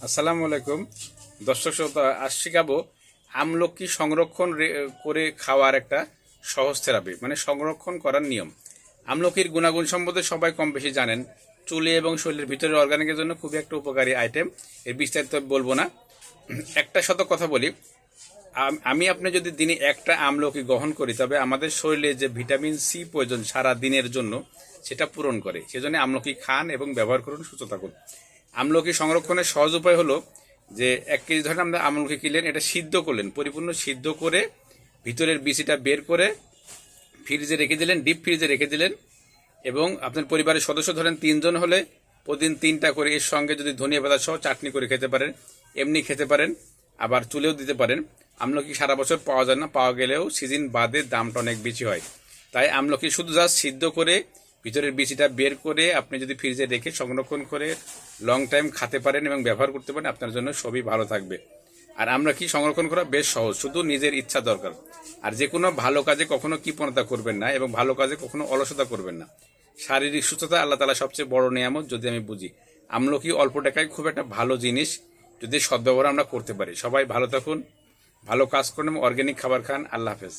আসসালামু আলাইকুম দর্শক শ্রোতা। আজ শিখাবো আমলকি সংরক্ষণ করে খাওয়ার একটা সহজ থেরাপি, মানে সংরক্ষণ করার নিয়ম। আমলকির গুণাগুণ সম্বন্ধে সবাই কম বেশি জানেন। চুলে এবং শরীরের ভিতরের অর্গানিকের জন্য খুবই একটা উপকারী আইটেম। এর বিস্তারিত বলবো না, একটা শত কথা বলি। আমি আপনি যদি দিনে একটা আমলকি গ্রহণ করি, তবে আমাদের শরীরে যে ভিটামিন সি প্রয়োজন সারা দিনের জন্য সেটা পূরণ করে। সেজন্য আমলকি খান এবং ব্যবহার করুন, সুস্থ থাকুন। আমলকি সংরক্ষণের সহজ উপায় হলো যে 1 কেজি ধরেন আমরা আমলকি কিনলেন, এটা সিদ্ধ করলেন, পরিপূর্ণ সিদ্ধ করে ভিতরের বিচিটা বের করে ফ্রিজে রেখে দিলেন, ডিপ ফ্রিজে রেখে দিলেন। এবং আপনার পরিবারের সদস্য ধরেন 3 জন হলে প্রতিদিন 3টা করে এর সঙ্গে যদি ধনিয়া পাতা সহ চাটনি করে খেতে পারেন, এমনি খেতে পারেন, আবার চুলেও দিতে পারেন। আমলকি সারা বছর পাওয়া যায় না, পাওয়া গেলেও সিজন বাদে দামটা অনেক বেশি হয়। তাই আমলকি শুধু জাস্ট সিদ্ধ করে ভিতরের বিচিটা বের করে আপনি যদি ফ্রিজে রেখে সংরক্ষণ করে লং টাইম খেতে পারেন এবং ব্যবহার করতে পারেন, আপনার জন্য সবই ভালো থাকবে। আর আমলকি সংরক্ষণ করা বেশ সহজ, শুধু নিজের ইচ্ছা দরকার। আর যে কোনো ভালো কাজে কখনো কৃপণতা করবেন না এবং ভালো কাজে কখনো অলসতা করবেন না। শারীরিক সুস্থতা আল্লাহ তাআলা সবচেয়ে বড় নিয়ামত, যদি আমি বুঝি। আমলকি অল্প টাকায় খুব একটা ভালো জিনিস, যদি সদ্ব্যবহার আমরা করতে পারি। সবাই ভালো থাকুন, ভালো কাজ করুন এবং অর্গানিক খাবার খান। আল্লাহ হাফেজ।